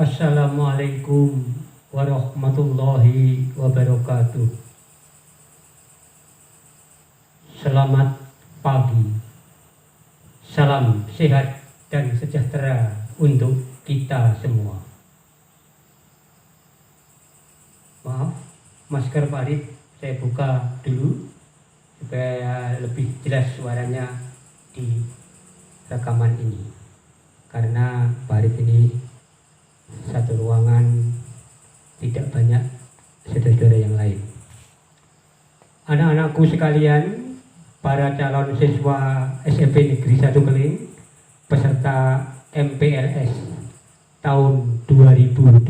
Assalamualaikum warahmatullahi wabarakatuh. Selamat pagi. Salam sehat dan sejahtera untuk kita semua. Maaf, masker Pak Arif saya buka dulu supaya lebih jelas suaranya di rekaman ini. Karena Pak Arif ini satu ruangan, tidak banyak saudara-saudara yang lain. Anak-anakku sekalian, para calon siswa SMP Negeri 1 Keling peserta MPLS tahun 2021,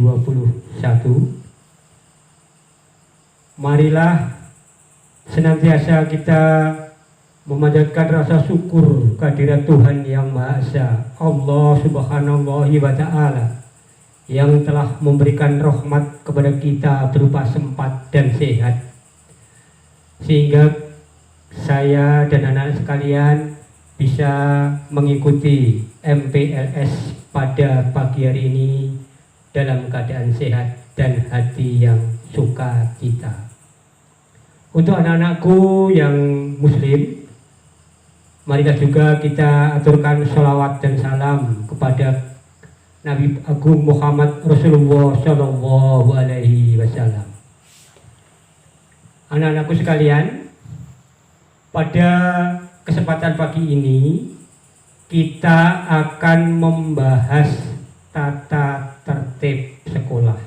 marilah senantiasa kita memanjatkan rasa syukur kehadirat Tuhan Yang Maha Esa, Allah Subhanahu wa Ta'ala, yang telah memberikan rahmat kepada kita berupa sempat dan sehat, sehingga saya dan anak-anak sekalian bisa mengikuti MPLS pada pagi hari ini dalam keadaan sehat dan hati yang sukacita. Untuk anak-anakku yang muslim, marilah juga kita aturkan sholawat dan salam kepada Nabi Agung Muhammad Rasulullah Shallallahu Alaihi Wasallam. Anak-anakku sekalian, pada kesempatan pagi ini kita akan membahas tata tertib sekolah,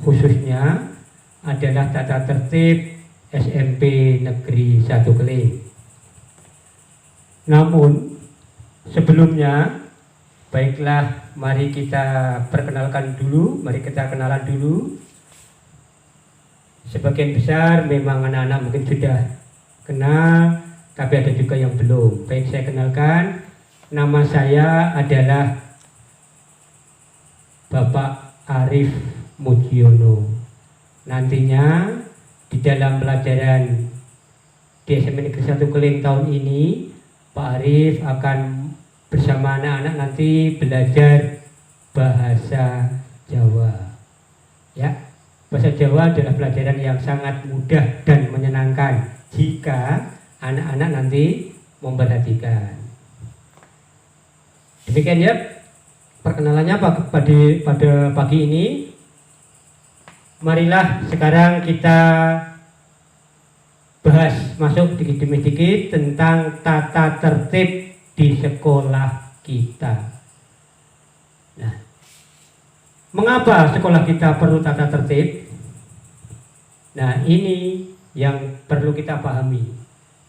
khususnya adalah tata tertib SMP Negeri 1 Keling. Namun sebelumnya, baiklah, mari kita perkenalkan dulu, mari kita kenalan dulu. Sebagian besar memang anak-anak mungkin sudah kenal, tapi ada juga yang belum. Baik, saya kenalkan, nama saya adalah Bapak Arif Mujiono. Nantinya di dalam pelajaran di SMP Negeri 1 Keling tahun ini, Pak Arif akan bersama anak-anak nanti belajar bahasa Jawa. Ya, bahasa Jawa adalah pelajaran yang sangat mudah dan menyenangkan jika anak-anak nanti memperhatikan. Demikian ya perkenalannya pada pagi ini. Marilah sekarang kita bahas masuk dikit-dikit tentang tata tertib di sekolah kita. Nah, mengapa sekolah kita perlu tata tertib? Nah, ini yang perlu kita pahami.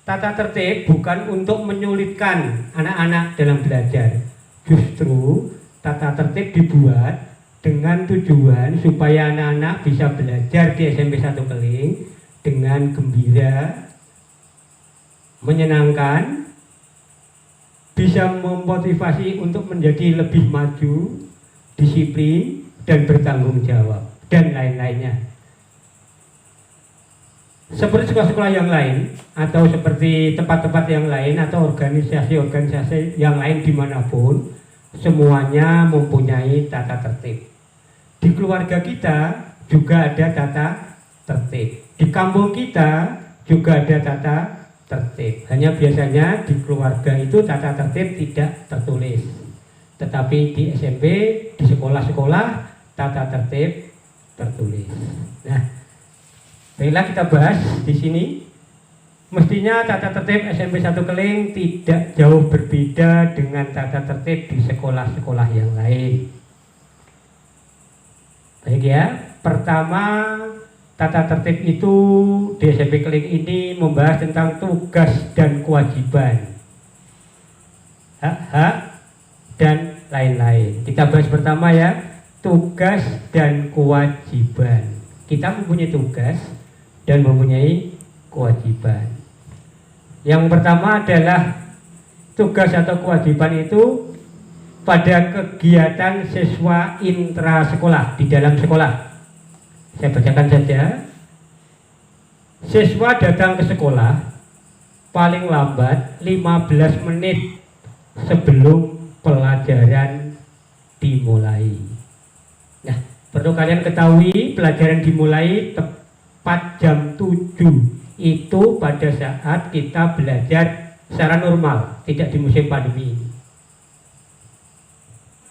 Tata tertib bukan untuk menyulitkan anak-anak dalam belajar. Justru tata tertib dibuat dengan tujuan supaya anak-anak bisa belajar di SMP 1 Keling dengan gembira, menyenangkan, bisa memotivasi untuk menjadi lebih maju, disiplin, dan bertanggung jawab, dan lain-lainnya. Seperti sekolah-sekolah yang lain, atau seperti tempat-tempat yang lain, atau organisasi-organisasi yang lain dimanapun, semuanya mempunyai tata tertib. Di keluarga kita juga ada tata tertib. Di kampung kita juga ada tata tertib. Hanya biasanya di keluarga itu tata tertib tidak tertulis, tetapi di SMP, di sekolah-sekolah tata tertib tertulis. Nah, baiklah kita bahas di sini. Mestinya tata tertib SMP 1 Keling tidak jauh berbeda dengan tata tertib di sekolah-sekolah yang lain. Baik ya, pertama, tata tertib itu di SMP Keling ini membahas tentang tugas dan kewajiban, hak-hak, dan lain-lain. Kita bahas pertama ya, tugas dan kewajiban. Kita mempunyai tugas dan mempunyai kewajiban. Yang pertama adalah tugas atau kewajiban itu pada kegiatan siswa intra sekolah, di dalam sekolah. Saya bacakan saja. Siswa datang ke sekolah paling lambat 15 menit sebelum pelajaran dimulai. kalian ketahui pelajaran dimulai tepat jam 7 itu pada saat kita belajar secara normal, tidak di musim pandemi ini.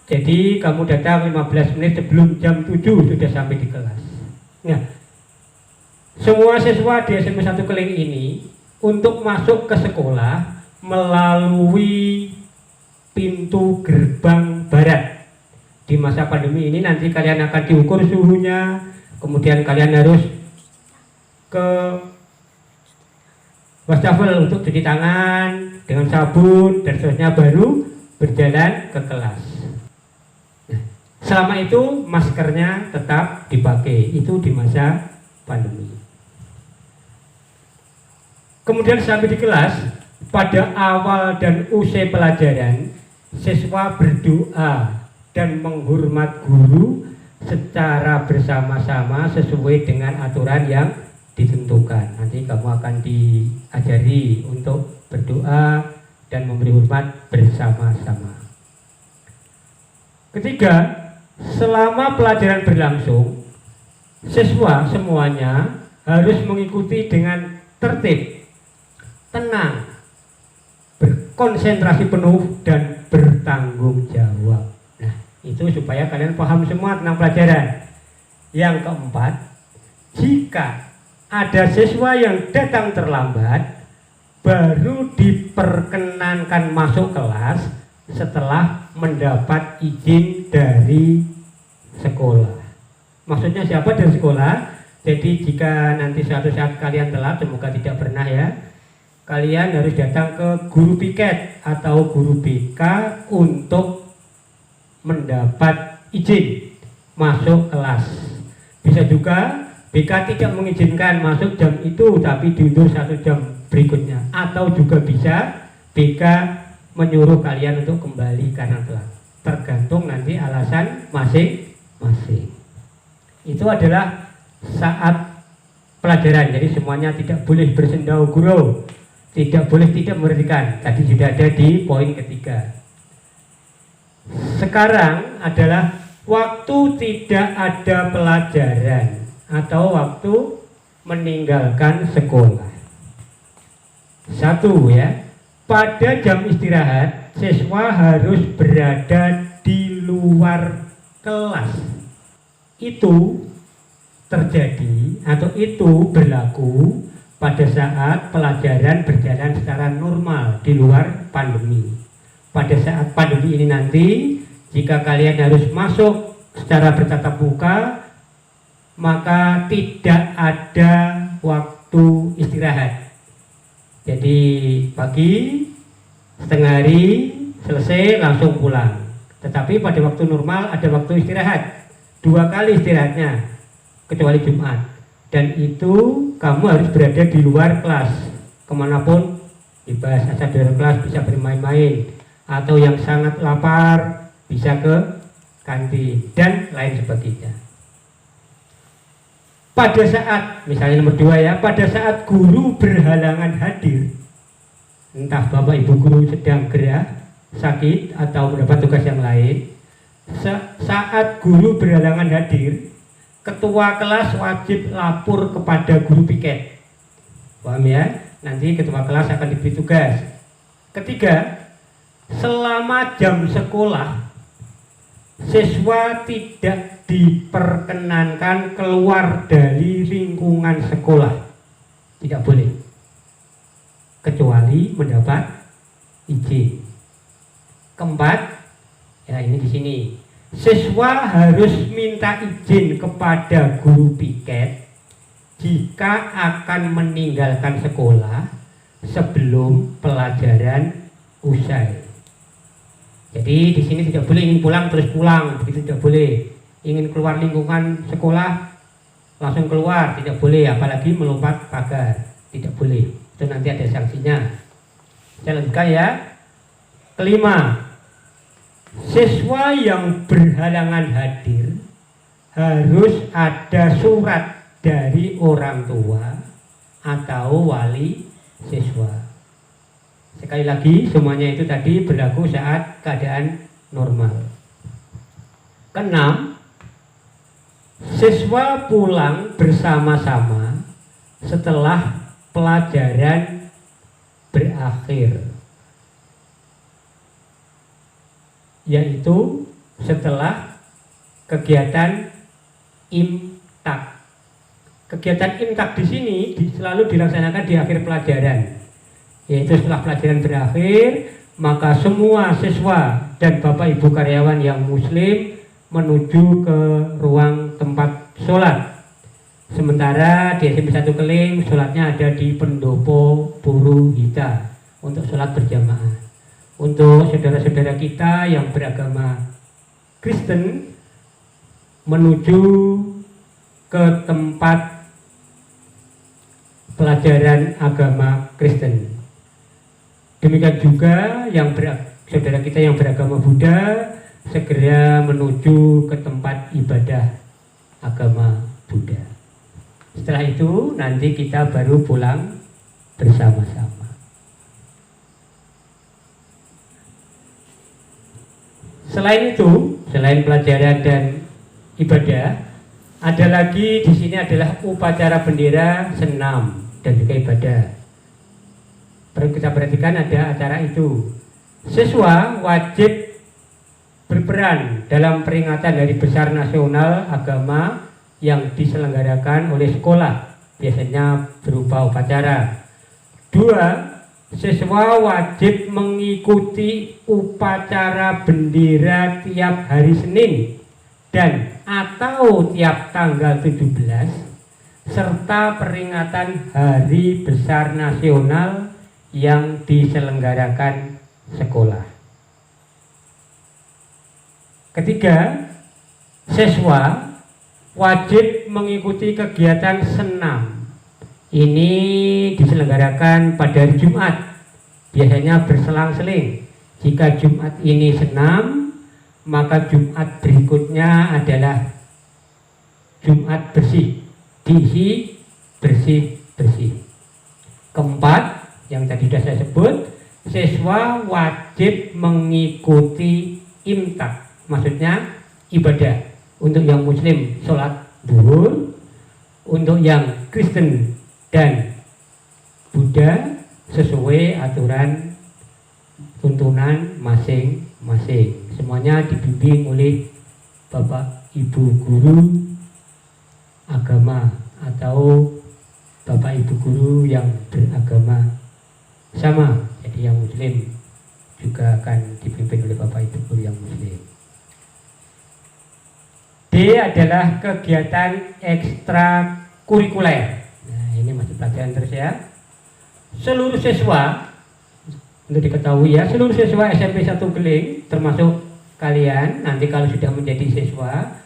Jadi kamu datang 15 menit sebelum jam 7 sudah sampai di kelas. Nah, semua siswa di SMP 1 Keling ini untuk masuk ke sekolah melalui pintu gerbang barat. Di masa pandemi ini nanti kalian akan diukur suhunya, kemudian kalian harus ke wastafel untuk cuci tangan dengan sabun dan seterusnya, baru berjalan ke kelas. Nah, selama itu maskernya tetap dipakai, itu di masa pandemi. Kemudian sampai di kelas, pada awal dan usai pelajaran, siswa berdoa dan menghormat guru secara bersama-sama sesuai dengan aturan yang ditentukan. Nanti kamu akan diajari untuk berdoa dan memberi hormat bersama-sama. Ketiga, selama pelajaran berlangsung, siswa semuanya harus mengikuti dengan tertib, tenang, berkonsentrasi penuh, dan bertanggung jawab. Nah, itu supaya kalian paham semua tentang pelajaran. Yang keempat, jika ada siswa yang datang terlambat, baru diperkenankan masuk kelas setelah mendapat izin dari sekolah. Maksudnya siapa dari sekolah? Jadi jika nanti suatu saat kalian telat, semoga tidak pernah ya, kalian harus datang ke guru piket atau guru BK untuk mendapat izin masuk kelas. Bisa juga BK tidak mengizinkan masuk jam itu tapi diundur 1 jam berikutnya, atau juga bisa BK menyuruh kalian untuk kembali karena telat. Tergantung nanti alasan masing-masing. Itu adalah saat pelajaran, jadi semuanya tidak boleh bersendau gurau, tidak boleh tidak memperhatikan. Tadi sudah ada di poin ketiga. Sekarang adalah waktu tidak ada pelajaran atau waktu meninggalkan sekolah. Satu ya, pada jam istirahat siswa harus berada di luar kelas. Itu terjadi atau itu berlaku pada saat pelajaran berjalan secara normal di luar pandemi. Pada saat pandemi ini nanti, jika kalian harus masuk secara bertatap muka, maka tidak ada waktu istirahat. Jadi pagi, setengah hari, selesai langsung pulang. Tetapi pada waktu normal ada waktu istirahat, 2 kali istirahatnya, kecuali Jumat. Dan itu kamu harus berada di luar kelas, kemanapun bebas, asal di luar kelas, bisa bermain-main, atau yang sangat lapar bisa ke kantin dan lain sebagainya. Pada saat, misalnya nomor 2 ya, pada saat guru berhalangan hadir, entah bapak ibu guru sedang gerah, sakit, atau mendapat tugas yang lain, saat guru berhalangan hadir, ketua kelas wajib lapor kepada guru piket. Paham ya? Nanti ketua kelas akan diberi tugas. Ketiga, selama jam sekolah, siswa tidak diperkenankan keluar dari lingkungan sekolah. Tidak boleh, kecuali mendapat izin. Keempat, ya ini di sini, siswa harus minta izin kepada guru piket jika akan meninggalkan sekolah sebelum pelajaran usai. Jadi di sini tidak boleh ingin pulang terus pulang, begitu tidak boleh. Ingin keluar lingkungan sekolah langsung keluar, tidak boleh, apalagi melompat pagar, tidak boleh. Itu nanti ada sanksinya. Saya lanjutkan ya. Kelima, siswa yang berhalangan hadir harus ada surat dari orang tua atau wali siswa. Sekali lagi, semuanya itu tadi berlaku saat keadaan normal. Keenam, Siswa pulang bersama-sama setelah pelajaran berakhir, yaitu setelah kegiatan imtak. Kegiatan imtak di sini selalu dilaksanakan di akhir pelajaran, yaitu setelah pelajaran berakhir, maka semua siswa dan Bapak Ibu karyawan yang muslim menuju ke ruang tempat sholat. Sementara di SMP 1 Keling sholatnya ada di Pendopo Puruhita untuk sholat berjamaah. Untuk saudara-saudara kita yang beragama Kristen menuju ke tempat pelajaran agama Kristen. Demikian juga yang saudara kita yang beragama Buddha segera menuju ke tempat ibadah agama Buddha. Setelah itu nanti kita baru pulang bersama-sama. Selain itu, selain pelajaran dan ibadah, ada lagi di sini adalah upacara bendera, senam, dan juga ibadah. Perlu kita perhatikan ada acara itu. Siswa wajib berperan dalam peringatan Hari Besar Nasional Agama yang diselenggarakan oleh sekolah, biasanya berupa upacara. 2. Siswa wajib mengikuti upacara bendera tiap hari Senin dan atau tiap tanggal 17 serta peringatan Hari Besar Nasional yang diselenggarakan sekolah. Ketiga, siswa wajib mengikuti kegiatan senam. Ini diselenggarakan pada hari Jumat, biasanya berselang-seling. Jika Jumat ini senam, maka Jumat berikutnya adalah Jumat bersih, diisi bersih-bersih. Keempat, yang tadi sudah saya sebut, siswa wajib mengikuti imtak, maksudnya ibadah. Untuk yang muslim sholat zuhur, untuk yang Kristen dan Buddha sesuai aturan tuntunan masing-masing. Semuanya dibimbing oleh Bapak Ibu guru agama atau Bapak Ibu guru yang beragama sama. Jadi yang muslim juga akan dipimpin oleh Bapak Ibu guru yang muslim. D adalah kegiatan ekstrakurikuler. Nah, ini masih pelajaran terus ya. Seluruh siswa, untuk diketahui ya, seluruh siswa SMP 1 Keling, termasuk kalian nanti kalau sudah menjadi siswa,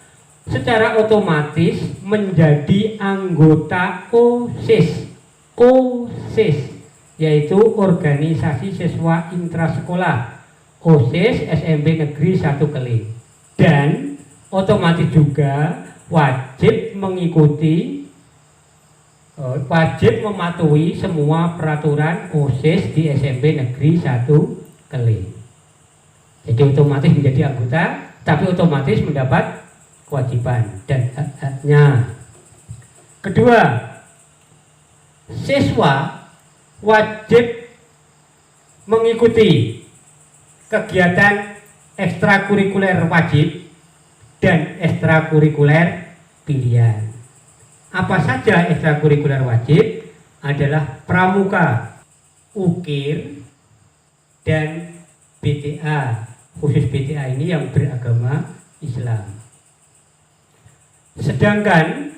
secara otomatis menjadi anggota OSIS. OSIS, yaitu Organisasi Siswa Intrasekolah, OSIS SMP Negeri 1 Keling. Dan otomatis juga wajib mematuhi semua peraturan OSIS di SMP Negeri 1 Keling. Jadi otomatis menjadi anggota, tapi otomatis mendapat kewajiban dan hak-haknya. Kedua, siswa wajib mengikuti kegiatan ekstrakurikuler wajib dan ekstrakurikuler pilihan. Apa saja ekstrakurikuler wajib? Adalah pramuka, ukir, dan BTA. Khusus BTA ini yang beragama Islam. Sedangkan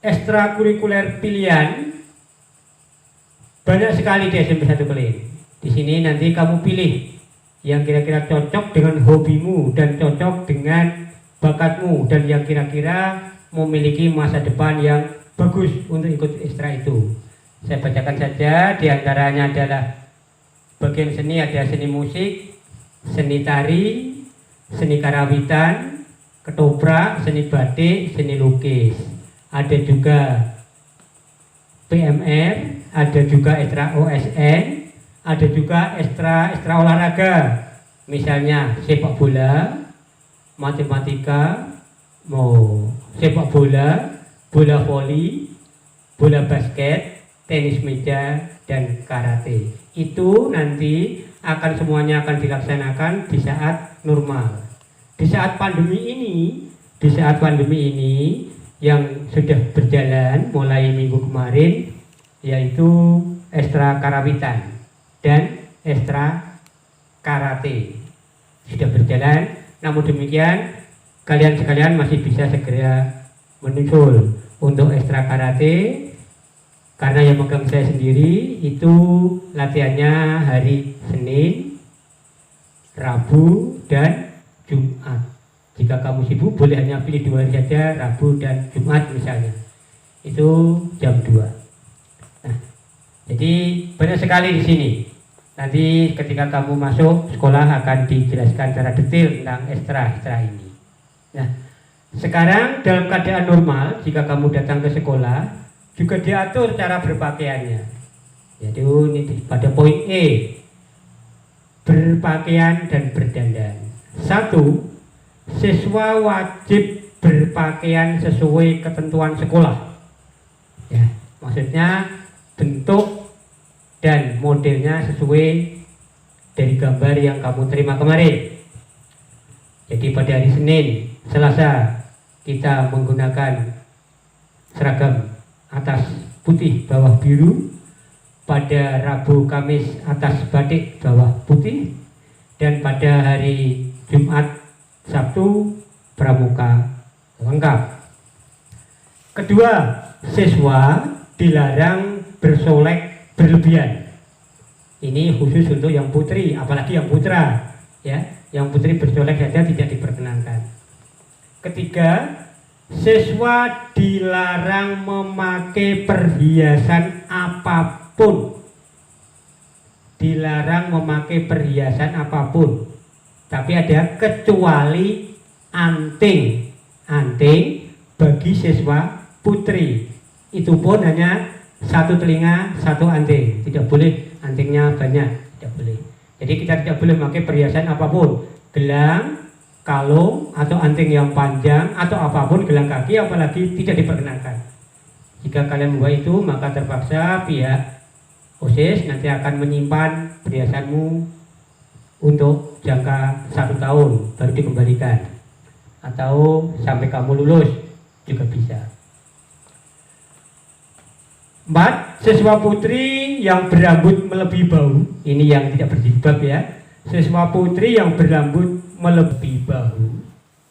ekstrakurikuler pilihan banyak sekali di SMP 1 Keling. Di sini nanti kamu pilih yang kira-kira cocok dengan hobimu dan cocok dengan bakatmu dan yang kira-kira memiliki masa depan yang bagus untuk ikut ekstra itu. Saya bacakan saja, diantaranya adalah bagian seni, ada seni musik, seni tari, seni karawitan, ketoprak, seni batik, seni lukis. Ada juga PMR, ada juga ekstra OSN, ada juga ekstra olahraga, misalnya sepak bola, matematika, mau sepak bola, bola voli, bola basket, tenis meja, dan karate. Itu nanti semuanya akan dilaksanakan di saat normal. Di saat pandemi ini yang sudah berjalan mulai minggu kemarin, yaitu ekstra karawitan dan ekstra karate sudah berjalan. Namun demikian kalian sekalian masih bisa segera menyusul untuk ekstra karate, karena yang megang saya sendiri itu latihannya hari Senin, Rabu, dan Jumat. Jika kamu sibuk boleh hanya pilih 2 hari saja, Rabu dan Jumat misalnya. Itu jam 2. Nah, jadi banyak sekali di sini. Nanti ketika kamu masuk sekolah akan dijelaskan secara detail tentang ekstra ini. Nah, sekarang dalam keadaan normal jika kamu datang ke sekolah juga diatur cara berpakaiannya. Jadi ini pada poin E, berpakaian dan berdandan. 1. Siswa wajib berpakaian sesuai ketentuan sekolah. Ya, maksudnya bentuk dan modelnya sesuai dari gambar yang kamu terima kemarin. Jadi pada hari Senin, Selasa kita menggunakan seragam atas putih bawah biru, pada Rabu Kamis atas batik bawah putih, dan pada hari Jumat Sabtu pramuka lengkap. Kedua, siswa dilarang bersolek berlebihan. Ini khusus untuk yang putri, apalagi yang putra, ya. Yang putri bersolek saja tidak diperkenankan. Ketiga, siswa dilarang memakai perhiasan apapun. Dilarang memakai perhiasan apapun. Tapi ada kecuali anting. Anting bagi siswa putri. Itu pun hanya 1 telinga, 1 anting. Tidak boleh antingnya banyak, tidak boleh. Jadi kita tidak boleh memakai perhiasan apapun. Gelang, kalung, atau anting yang panjang, atau apapun, gelang kaki, apalagi tidak diperkenankan. Jika kalian membawa itu, maka terpaksa pihak OSIS nanti akan menyimpan perhiasanmu untuk jangka 1 tahun baru dikembalikan, atau sampai kamu lulus juga bisa. 4. Siswa putri yang berambut melebihi bahu, ini yang tidak berjilbab ya. Siswa putri yang berambut melebihi bahu,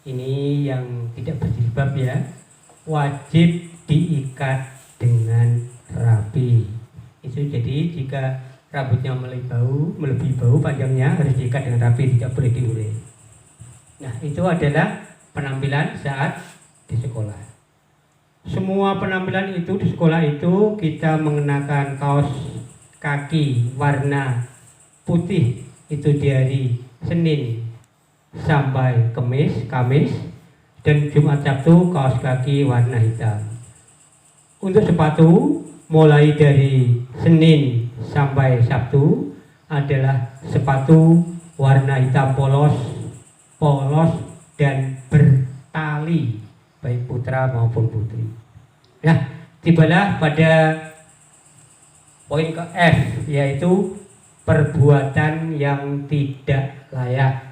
ini yang tidak berjilbab ya, wajib diikat dengan rapi. Itu jadi jika rambutnya melebihi bahu panjangnya harus diikat dengan rapi, tidak boleh diurai. Nah, itu adalah penampilan saat di sekolah. Semua penampilan itu di sekolah itu kita mengenakan kaos kaki warna putih itu dari Senin sampai Kamis, dan Jumat Sabtu kaos kaki warna hitam. Untuk sepatu mulai dari Senin sampai Sabtu adalah sepatu warna hitam polos dan bertali, baik putra maupun putri. Nah, tibalah pada poin ke F, yaitu perbuatan yang tidak layak.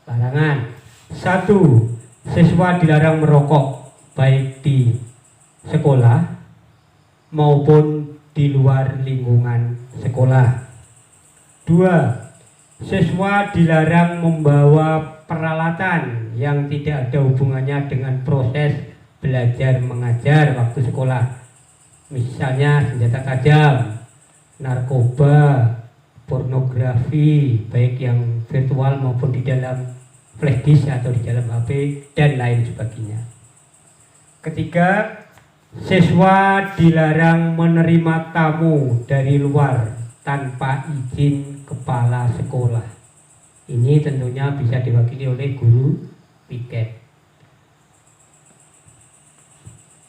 Larangan. 1. Siswa dilarang merokok baik di sekolah maupun di luar lingkungan sekolah. 2. Siswa dilarang membawa peralatan yang tidak ada hubungannya dengan proses belajar mengajar waktu sekolah. Misalnya senjata tajam, narkoba, pornografi, baik yang virtual maupun di dalam flash disk atau di dalam HP, dan lain sebagainya. Ketiga, siswa dilarang menerima tamu dari luar tanpa izin kepala sekolah. Ini tentunya bisa diwakili oleh guru piket.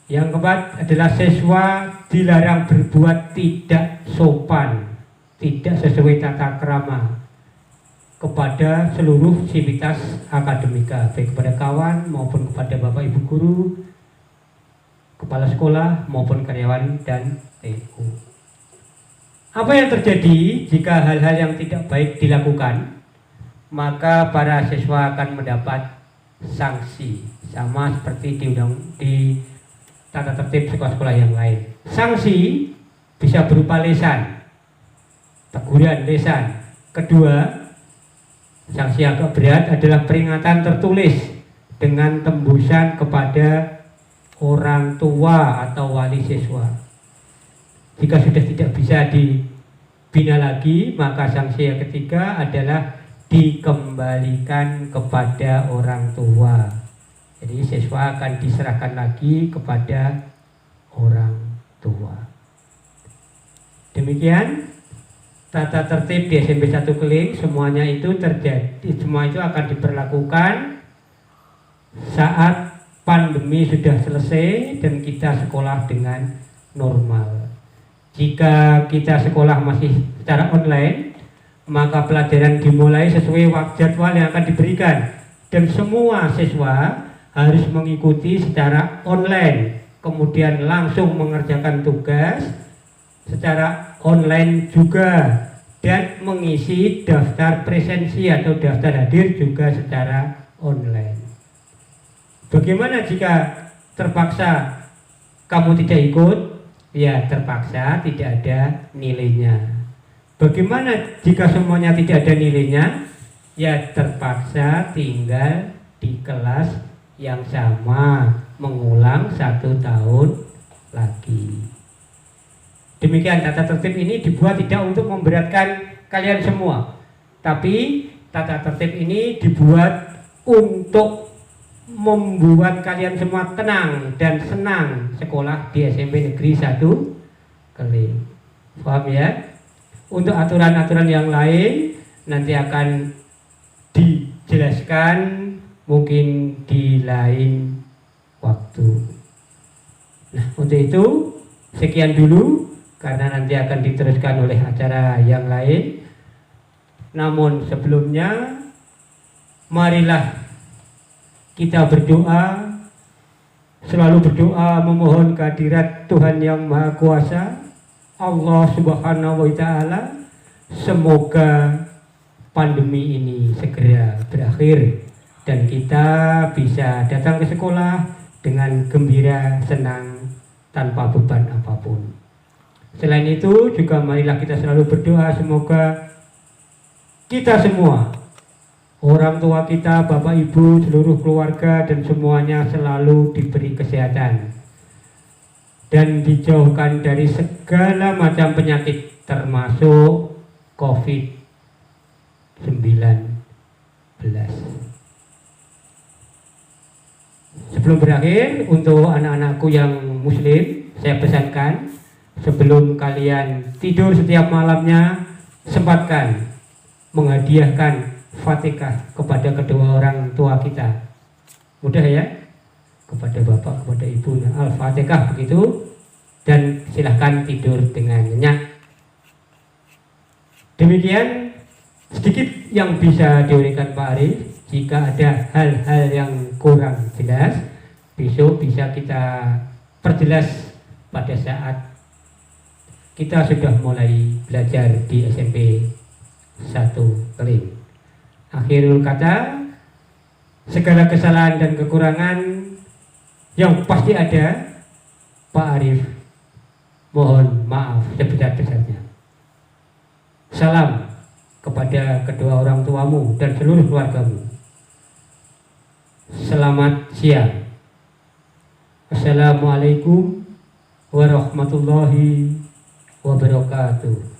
Yang keempat adalah siswa dilarang berbuat tidak sopan, tidak sesuai tata krama. kepada seluruh sivitas akademika, baik kepada kawan maupun kepada Bapak Ibu guru, kepala sekolah maupun karyawan dan TU. Apa yang terjadi jika hal-hal yang tidak baik dilakukan? Maka para siswa akan mendapat sanksi, sama seperti di tata tertib sekolah-sekolah yang lain. Sanksi bisa berupa lesan, teguran lesan. Kedua, sanksi agak berat adalah peringatan tertulis dengan tembusan kepada orang tua atau wali siswa. Jika sudah tidak bisa dibina lagi, maka sanksi yang ketiga adalah dikembalikan kepada orang tua. Jadi siswa akan diserahkan lagi kepada orang tua. Demikian tata tertib di SMP 1 Keling, semuanya itu terjadi, semua itu akan diberlakukan saat pandemi sudah selesai dan kita sekolah dengan normal. Jika kita sekolah masih secara online, maka pelajaran dimulai sesuai jadwal yang akan diberikan dan semua siswa harus mengikuti secara online, kemudian langsung mengerjakan tugas secara online juga, dan mengisi daftar presensi atau daftar hadir juga secara online. Bagaimana jika terpaksa kamu tidak ikut? Ya, terpaksa tidak ada nilainya. Bagaimana jika semuanya tidak ada nilainya? Ya, terpaksa tinggal di kelas yang sama, mengulang 1 tahun lagi. Demikian tata tertib ini dibuat tidak untuk memberatkan kalian semua, tapi tata tertib ini dibuat untuk membuat kalian semua tenang dan senang sekolah di SMP Negeri 1 Keling. Paham ya? Untuk aturan-aturan yang lain nanti akan dijelaskan mungkin di lain waktu. Nah, untuk itu sekian dulu, karena nanti akan diteruskan oleh acara yang lain. Namun sebelumnya, marilah kita berdoa, selalu berdoa memohon kehadirat Tuhan Yang Maha Kuasa, Allah Subhanahu wa Ta'ala. Semoga pandemi ini segera berakhir dan kita bisa datang ke sekolah dengan gembira, senang, tanpa beban apapun. Selain itu juga marilah kita selalu berdoa semoga kita semua, orang tua kita, bapak ibu, seluruh keluarga dan semuanya selalu diberi kesehatan dan dijauhkan dari segala macam penyakit termasuk COVID-19. Sebelum berakhir, untuk anak-anakku yang muslim, saya pesankan sebelum kalian tidur setiap malamnya, sempatkan menghadiahkan Fatihah kepada kedua orang tua kita. Mudah ya? Kepada bapak, kepada ibunya, Al-Fatihah begitu, dan silahkan tidur dengan nyenyak. Demikian sedikit yang bisa diuraikan Pak Arif. Jika ada hal-hal yang kurang jelas, besok bisa kita perjelas pada saat kita sudah mulai belajar di SMP 1 Keling. Akhirul kata, segala kesalahan dan kekurangan yang pasti ada, Pak Arif mohon maaf sebesar-besarnya. Salam kepada kedua orang tuamu dan seluruh keluargamu. Selamat siang. Assalamualaikum warahmatullahi wabarakatuh.